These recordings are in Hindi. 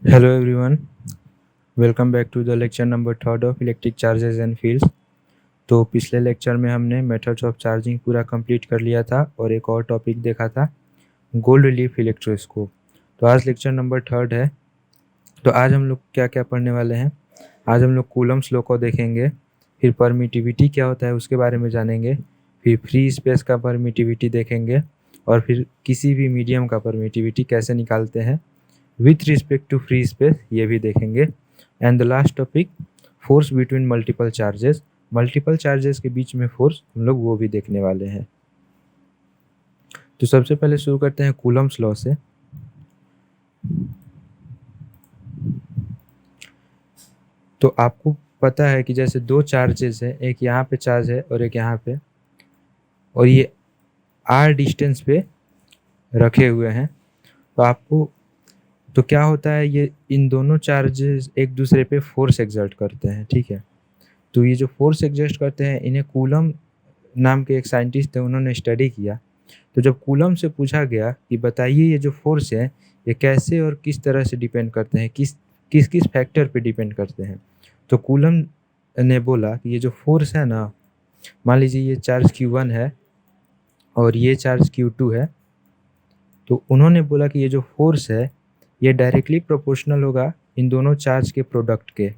Hello everyone, welcome back to the lecture number third of electric charges and fields. तो पिछले लेक्चर में हमने मेथड्स ऑफ चार्जिंग पूरा कंप्लीट कर लिया था और एक और टॉपिक देखा था गोल्ड रिलीफ इलेक्ट्रोस्कोप। तो आज लेक्चर नंबर थर्ड है। तो आज हम लोग क्या क्या पढ़ने वाले हैं। आज हम लोग कूलम्स लॉ को देखेंगे, फिर परमिटिविटी क्या होता है उसके बारे में जानेंगे, फिर फ्री स्पेस का परमिटिविटी देखेंगे और फिर किसी भी मीडियम का परमिटिविटी कैसे निकालते हैं with respect to free space ये भी देखेंगे। And the last topic force between multiple charges के बीच में फोर्स हम लोग वो भी देखने वाले हैं। तो सबसे पहले शुरू करते हैं कूलम्स लॉ से। तो आपको पता है कि जैसे दो चार्जेस है, एक यहाँ पे चार्ज है और एक यहाँ पे, और ये r डिस्टेंस पे रखे हुए हैं। तो आपको तो क्या होता है, ये इन दोनों चार्जेस एक दूसरे पे फोर्स एक्सर्ट करते हैं, ठीक है। तो ये जो फोर्स एग्जस्ट करते हैं इन्हें कूलम नाम के एक साइंटिस्ट थे, उन्होंने स्टडी किया। तो जब कूलम से पूछा गया कि बताइए ये जो फोर्स है ये कैसे और किस तरह से डिपेंड करते हैं, किस किस किस फैक्टर पे डिपेंड करते हैं, तो कूलम ने बोला कि ये जो फोर्स है ना, मान लीजिए ये चार्ज Q1 है और ये चार्ज Q2 है। तो उन्होंने बोला कि ये जो फोर्स है ये डायरेक्टली प्रोपोर्शनल होगा इन दोनों चार्ज के प्रोडक्ट के,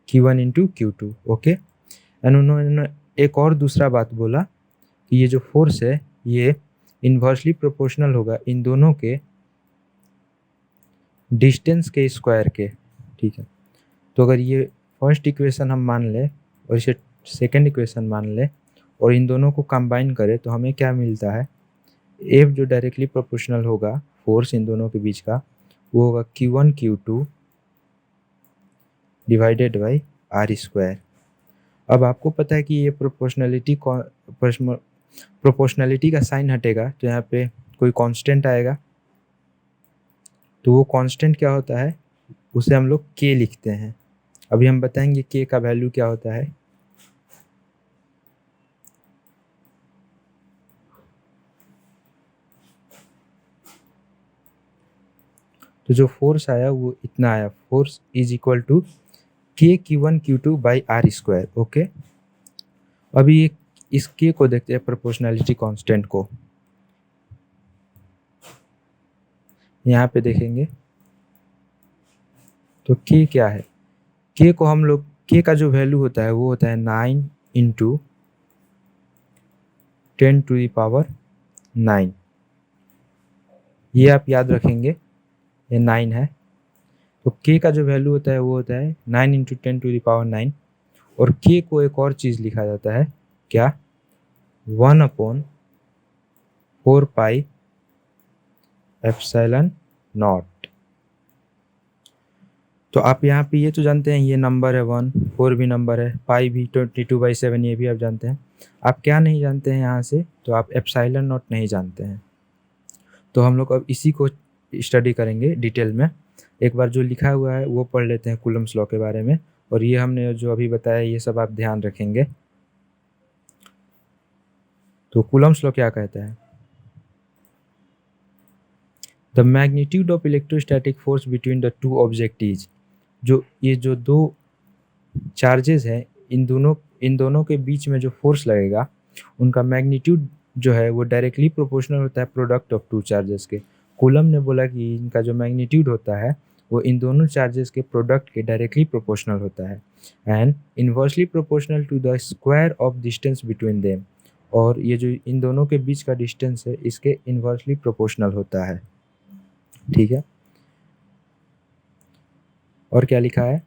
Q1 into Q2। Okay. And उन्होंने एक और दूसरा बात बोला कि ये जो फोर्स है ये इन्वर्सली प्रोपोर्शनल होगा इन दोनों के डिस्टेंस के स्क्वायर के, ठीक है। तो अगर ये फर्स्ट इक्वेशन हम मान लें और इसे सेकंड इक्वेशन मान लें और इन दोनों को कंबाइन करें तो हमें क्या मिलता है, एफ जो डायरेक्टली प्रोपोर्शनल होगा फोर्स इन दोनों के बीच का वो होगा Q1 Q2 divided by are square. अब आपको पता है कि ये प्रोपोर्शनलिटी का साइन हटेगा तो यहाँ पे कोई कांस्टेंट आएगा। तो वो कांस्टेंट क्या होता है, उसे हम लोग k लिखते हैं। अभी हम बताएंगे k का वैल्यू क्या होता है। तो जो फोर्स आया वो इतना आया, force is equal to k Q1 Q2 by are square. Okay. अभी इस k को देखते हैं, प्रोपोर्शनलिटी कांस्टेंट को यहाँ पे देखेंगे तो k क्या है, k को हम लोग k का जो वैल्यू होता है वो होता है 9 इंटू 10⁹9। ये आप याद रखेंगे, ये 9 है। तो k का जो वैल्यू होता है वो होता है 9 इंटू 10⁹9। और k को एक और चीज़ लिखा जाता है, क्या, 1/4 पाई एप्सिलॉन नॉट। तो आप यहाँ पे ये तो जानते हैं ये नंबर है 1, 4 भी नंबर है, पाई भी 22/7 ये भी आप जानते हैं। आप क्या नहीं जानते हैं यहाँ से, तो आप एप्सिलॉन नॉट नहीं जानते हैं। तो हम लोग अब इसी को स्टडी करेंगे डिटेल में। एक बार जो लिखा हुआ है वो पढ़ लेते हैं कूलम्स लॉ के बारे में, और ये हमने जो अभी बताया ये सब आप ध्यान रखेंगे। तो कूलम्स लॉ क्या कहता है, the magnitude of electrostatic force between the to object is, ये जो दो चार्जेस हैं इन दोनों के बीच में जो फोर्स लगेगा उनका मैग्नीट्यूड जो है वो डायरेक्टली प्रोपोर्शनल होता है प्रोडक्ट ऑफ टू चार्जेस के। कूलम ने बोला कि इनका जो मैग्नीट्यूड होता है वो इन दोनों चार्जेस के प्रोडक्ट के डायरेक्टली प्रोपोर्शनल होता है and inversely proportional to the square of distance between them. और ये जो इन दोनों के बीच का डिस्टेंस है इसके इन्वर्सली प्रोपोर्शनल होता है, ठीक है। और क्या लिखा है,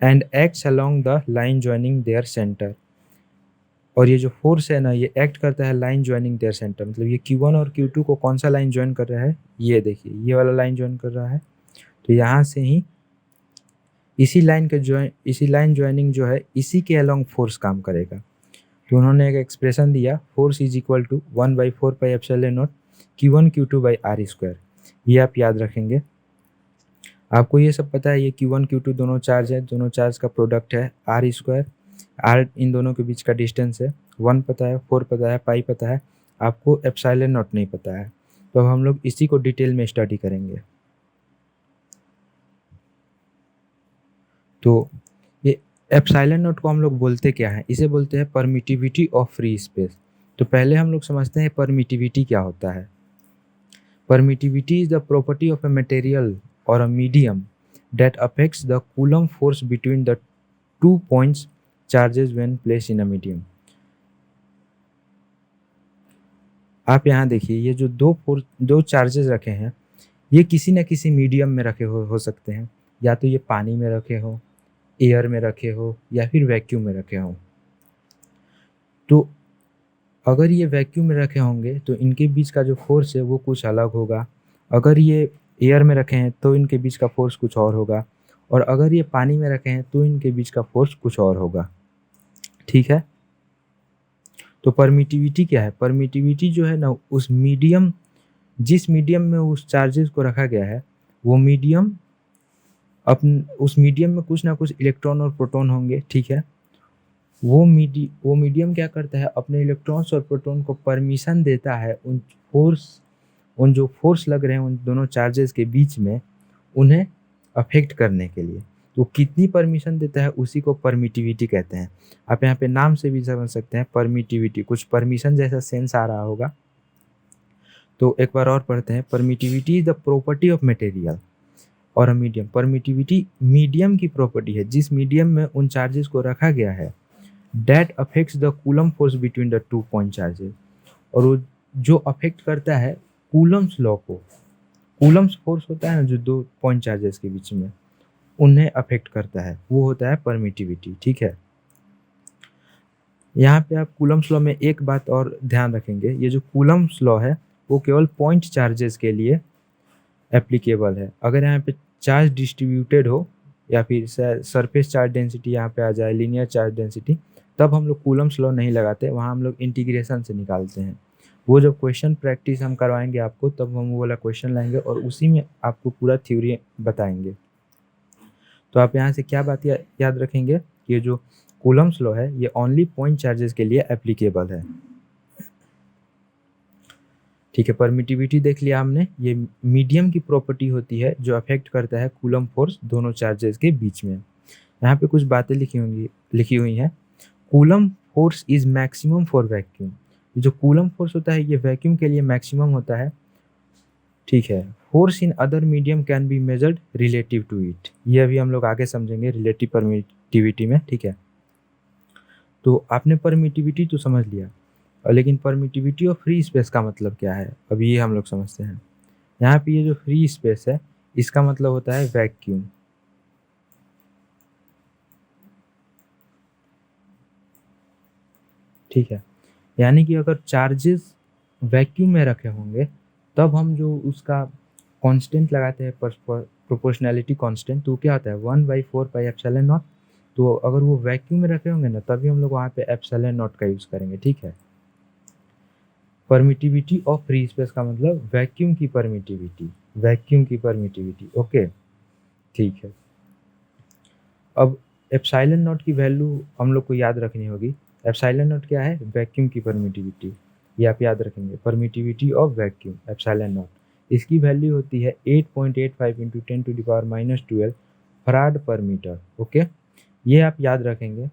and acts along the line joining there centre. और ये जो फोर्स है ना ये एक्ट करता है लाइन ज्वाइनिंग देयर सेंटर, मतलब ये Q1 और Q2 को कौन सा लाइन ज्वाइन कर रहा है, ये देखिए ये वाला लाइन ज्वाइन कर रहा है। तो यहाँ से ही इसी लाइन ज्वाइनिंग जो है इसी के अलोंग फोर्स काम करेगा। तो उन्होंने एक एक्सप्रेशन दिया, force is equal to 1/4 pi epsilon naught Q1 Q2 by are square. ये आप याद रखेंगे। आपको ये सब पता है, ये Q1 Q2 दोनों चार्ज है, दोनों चार्ज का प्रोडक्ट है आर स्क्वायर। आर इन दोनों के बीच का डिस्टेंस है, 1 पता है, 4 पता है, पाई पता है, आपको एप्सिलॉन नॉट नहीं पता है। तो अब हम लोग इसी को डिटेल में स्टडी करेंगे। तो ये एप्सिलॉन नॉट को हम लोग बोलते क्या है, इसे बोलते हैं परमिटिविटी ऑफ फ्री स्पेस। तो पहले हम लोग समझते हैं परमिटिविटी क्या होता है। Permittivity is the property of a material or a medium that affects the Coulomb force between the 2 points charges when placed in a medium। आप यहाँ देखिए, ये जो दो चार्जेस रखे हैं, ये किसी न किसी मीडियम में रखे हो सकते हैं। या तो ये पानी में रखे हो, एयर में रखे हो, या फिर वैक्यूम में रखे हो। तो अगर ये वैक्यूम में रखे होंगे तो इनके बीच का जो फोर्स है वो कुछ अलग होगा। अगर ये एयर में रखे हैं तो इनके बीच का फोर्स कुछ और होगा, और अगर ये पानी में रखे हैं तो इनके बीच का फोर्स कुछ और होगा। ठीक है। तो परमिटिविटी क्या है? परमिटिविटी जो है ना, उस मीडियम, जिस मीडियम में उस चार्जेस को रखा गया है, वो मीडियम उस मीडियम में कुछ ना कुछ इलेक्ट्रॉन और प्रोटॉन होंगे। ठीक है। वो मीडियम क्या करता है, अपने इलेक्ट्रॉन्स और प्रोटॉन को परमिशन देता है उन जो फोर्स लग रहे हैं उन दोनों चार्जेस के बीच में, उन्हें अफेक्ट करने के लिए। तो कितनी परमिशन देता है उसी को परमिटिविटी कहते हैं। आप यहाँ पे नाम से भी समझ सकते हैं, परमिटिविटी, कुछ परमिशन जैसा सेंस आ रहा होगा। तो एक बार और पढ़ते हैं। Permittivity is the property of material or a medium. Permittivity medium की प्रॉपर्टी है, जिस मीडियम में उन चार्जेस को रखा गया है, that affects the Coulomb force between the 2 point charges। और वो जो अफेक्ट करता है कूलम्स लॉ को, कूलम्स फोर्स होता है ना जो 2 पॉइंट चार्जेस के बीच में, उन्हें अफेक्ट करता है, वो होता है परमिटिविटी। ठीक है। यहाँ पे आप कूलम्स लॉ में एक बात और ध्यान रखेंगे, ये जो कूलम्स लॉ है वो केवल पॉइंट चार्जेस के लिए एप्लीकेबल है। अगर यहाँ पे चार्ज डिस्ट्रीब्यूटेड हो, या फिर सरफेस चार्ज डेंसिटी यहाँ पे आ जाए, लीनियर चार्ज डेंसिटी, तब हम लोग कूलम्स लॉ नहीं लगाते, वहाँ हम लोग इंटीग्रेशन से निकालते हैं। वो जब क्वेश्चन प्रैक्टिस हम करवाएंगे आपको, तब हम वो वाला क्वेश्चन लाएंगे और उसी में आपको पूरा थ्योरी बताएंगे। तो आप यहाँ से क्या बात याद रखेंगे कि ये जो कूलम्स लॉ है ये ओनली पॉइंट चार्जेस के लिए एप्लीकेबल है। ठीक है। परमिटिविटी देख लिया हमने, ये मीडियम की प्रॉपर्टी होती है जो अफेक्ट करता है कूलम्ब फोर्स दोनों चार्जेस के बीच में। यहाँ पे कुछ बातें लिखी हुई हैं। Coulomb force is maximum for vacuum. जो कूलम्ब फोर्स होता है ये वैक्यूम के लिए मैक्सिमम होता है। ठीक है। Force in other medium can be measured relative to it. ये अभी हम लोग आगे समझेंगे रिलेटिव परमिटिविटी में। ठीक है। तो आपने परमिटिविटी तो समझ लिया, लेकिन परमिटिविटी ऑफ फ्री स्पेस का मतलब क्या है, अब ये हम लोग समझते हैं। यहाँ पे ये जो फ्री स्पेस है इसका मतलब होता है वैक्यूम। ठीक है। यानी कि अगर चार्जेस वैक्यूम में रखे होंगे तब हम जो उसका कांस्टेंट लगाते हैं, प्रोपोर्शनैलिटी कांस्टेंट, तो क्या होता है 1/4 पाई एप्सिलॉन नॉट। तो अगर वो वैक्यूम में रखे होंगे ना, तभी हम लोग वहाँ पे एप्सिलॉन नॉट का यूज़ करेंगे। ठीक है। परमिटिविटी ऑफ फ्री स्पेस का मतलब वैक्यूम की परमिटिविटी, वैक्यूम की परमिटिविटी। ओके, ठीक है। अब एप्सिलॉन नॉट की वैल्यू हम लोग को याद रखनी होगी। एप्सिलॉन नॉट क्या है? वैक्यूम की परमिटिविटी, ये आप याद रखेंगे। Permittivity of vacuum epsilon not, इसकी वैल्यू होती है 8.85 इंटू 10⁻⁻12 फराड पर मीटर। ओके, ये आप याद रखेंगे।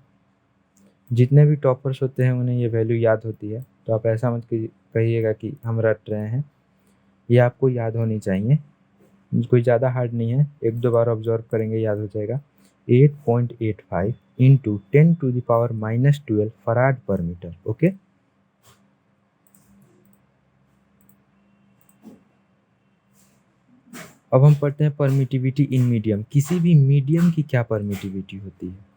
जितने भी टॉपर्स होते हैं उन्हें ये वैल्यू याद होती है, तो आप ऐसा मत कहिएगा कि हम रट रहे हैं, ये आपको याद होनी चाहिए। कोई ज़्यादा हार्ड नहीं है, 1-2 बार ऑब्जर्व करेंगे याद हो जाएगा। 8.85 इंटू 10⁻⁻12 फराड पर मीटर। ओके, अब हम पढ़ते हैं परमिटिविटी इन मीडियम। किसी भी मीडियम की क्या परमिटिविटी होती है?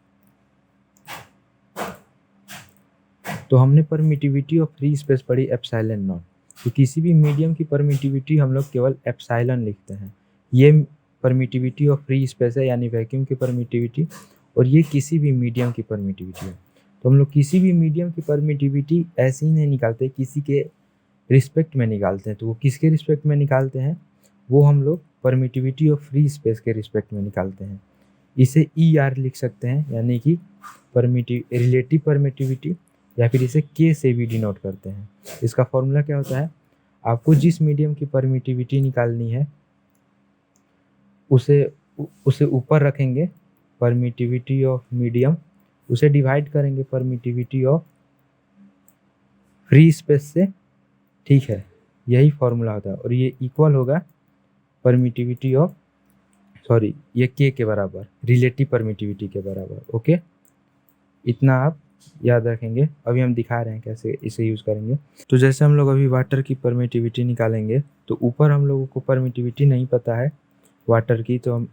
तो हमने परमिटिविटी ऑफ फ्री स्पेस पढ़ी एप्सिलॉन नॉट। तो किसी भी मीडियम की परमिटिविटी हम लोग केवल एप्सिलॉन लिखते हैं। ये परमिटिविटी ऑफ फ्री स्पेस है, यानी वैक्यूम की परमिटिविटी, और ये किसी भी मीडियम की परमिटिविटी है। तो हम लोग किसी भी मीडियम की परमिटिविटी ऐसे ही नहीं निकालते, किसी के रिस्पेक्ट में निकालते हैं। तो वो किसके रिस्पेक्ट में निकालते हैं? वो हम लोग परमिटिविटी ऑफ फ्री स्पेस के रिस्पेक्ट में निकालते हैं। इसे ER लिख सकते हैं, यानी कि रिलेटिव परमिटिविटी, या फिर इसे K से भी डिनोट करते हैं। इसका फॉर्मूला क्या होता है? आपको जिस मीडियम की परमिटिविटी निकालनी है उसे ऊपर रखेंगे, परमिटिविटी ऑफ मीडियम, उसे डिवाइड करेंगे परमिटिविटी ऑफ फ्री स्पेस से, ठीक है, यही फॉर्मूला होता है। और ये इक्वल होगा परमिटिविटी ऑफ, सॉरी, ये के बराबर, रिलेटिव परमिटिविटी के बराबर। ओके, इतना आप याद रखेंगे। अभी हम दिखा रहे हैं कैसे इसे यूज़ करेंगे। तो जैसे हम लोग अभी वाटर की परमिटिविटी निकालेंगे, तो ऊपर हम लोगों को परमिटिविटी नहीं पता है वाटर की, तो हम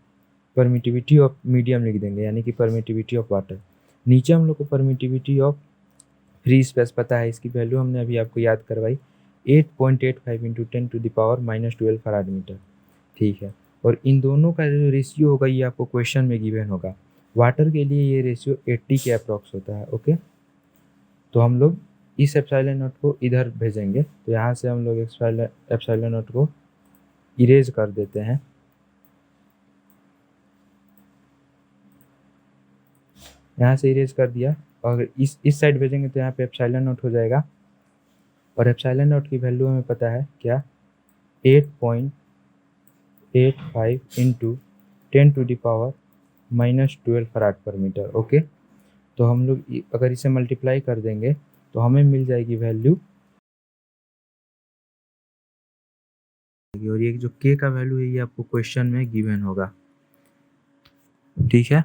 परमिटिविटी ऑफ मीडियम लिख देंगे, यानी कि परमिटिविटी ऑफ वाटर। नीचे हम लोग को परमिटिविटी ऑफ फ्री स्पेस पता है, इसकी वैल्यू हमने अभी आपको याद करवाई, 8.85 इंटू 10⁻12 फराड मीटर, ठीक है। और इन दोनों का जो रेशियो होगा ये आपको क्वेश्चन में गिवन होगा। वाटर के लिए ये रेशियो 80 के अप्रॉक्स होता है। ओके, तो हम लोग इस एप्सिलॉन नॉट को इधर भेजेंगे, तो यहाँ से हम लोग एप्सिलॉन नॉट को इरेज कर देते हैं। यहाँ से इरेज कर दिया, और इस साइड भेजेंगे तो यहाँ पे एप्सिलॉन नॉट हो जाएगा। और एप्सिलॉन नॉट की वैल्यू हमें पता है क्या, 8.85 इंटू 10⁻12 फराड पर मीटर। ओके, तो हम लोग अगर इसे मल्टीप्लाई कर देंगे तो हमें मिल जाएगी वैल्यू, और ये जो के का वैल्यू है ये आपको क्वेश्चन में गिवन होगा, ठीक है।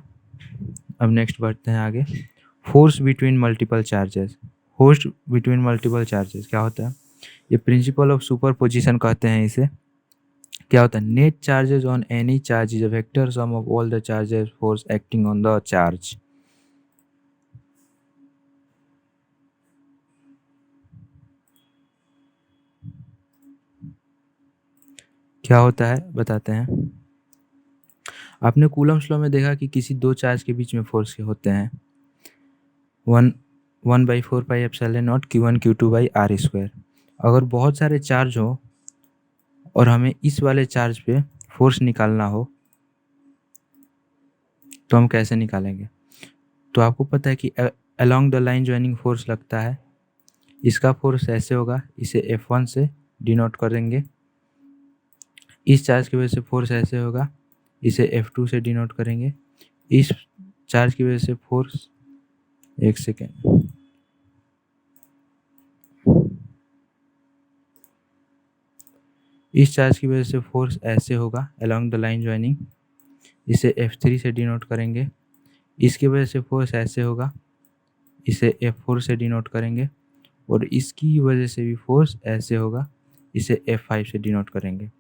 अब नेक्स्ट बढ़ते हैं आगे। Force between multiple charges, force between multiple charges क्या होता है, ये प्रिंसिपल ऑफ सुपरपोजिशन कहते हैं इसे। क्या होता है, net charges on any charge is a vector sum of all the charges force acting on the charge. क्या होता है बताते हैं। आपने कूलम्ब्स लॉ में देखा कि किसी दो चार्ज के बीच में फोर्स के होते हैं 1/4πε0 Q1 Q2/r²। अगर बहुत सारे चार्ज हो और हमें इस वाले चार्ज पे फोर्स निकालना हो तो हम कैसे निकालेंगे। तो आपको पता है कि along the line joining force लगता है, इसका फोर्स ऐसे होगा, इसे F1 से डिनोट करेंगे। इस चार्ज की वजह से फोर्स ऐसे होगा, इसे F2 से डिनोट करेंगे। इस चार्ज की वजह से फोर्स, एक सेकेंड, इस चार्ज की वजह से फोर्स ऐसे होगा अलोंग द लाइन ज्वाइनिंग, इसे F3 से डिनोट करेंगे। इसकी वजह से फोर्स ऐसे होगा, इसे F4 से डिनोट करेंगे। और इसकी वजह से भी फोर्स ऐसे होगा, इसे F5 से डिनोट करेंगे।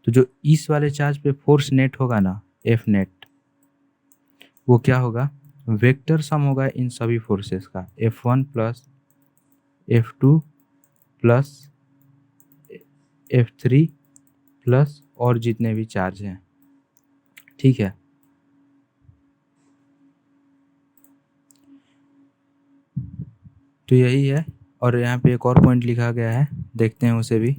तो जो इस वाले चार्ज पे फोर्स नेट होगा ना, F नेट, वो क्या होगा, वेक्टर सम होगा इन सभी फोर्सेस का, F1 plus F2 plus F3 plus और जितने भी चार्ज हैं, ठीक है। तो यही है, और यहाँ पे एक और पॉइंट लिखा गया है, देखते हैं उसे भी।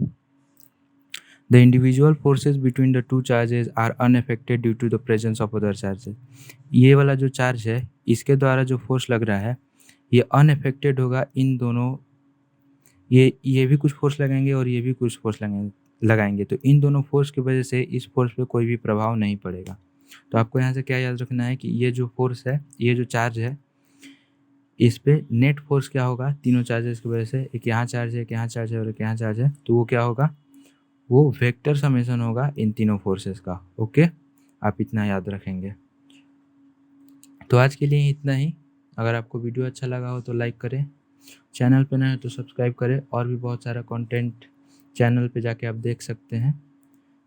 The individual forces between the two charges are unaffected due to the presence of other charges. ये वाला जो चार्ज है इसके द्वारा जो फोर्स लग रहा है ये अनअफेक्टेड होगा इन दोनों, ये भी कुछ फोर्स लगाएंगे और ये भी कुछ फोर्स लगाएंगे, तो इन दोनों फोर्स की वजह से इस फोर्स पे कोई भी प्रभाव नहीं पड़ेगा। तो आपको यहाँ से क्या याद रखना है कि ये जो फोर्स है, ये जो चार्ज है, इस पे नेट फोर्स क्या होगा, तीनों चार्जेस की वजह से, एक यहाँ चार्ज है, एक यहाँ चार्ज है और एक यहाँ चार्ज है, तो वो क्या होगा, वो वेक्टर समेशन होगा इन तीनों फोर्सेस का। ओके, आप इतना याद रखेंगे। तो आज के लिए इतना ही। अगर आपको वीडियो अच्छा लगा हो तो लाइक करें, चैनल पे नए हो तो सब्सक्राइब करें, और भी बहुत सारा कंटेंट चैनल पे जाके आप देख सकते हैं।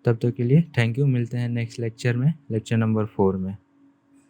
तब तक के लिए थैंक यू, मिलते हैं नेक्स्ट लेक्चर में, लेक्चर नंबर 4 में।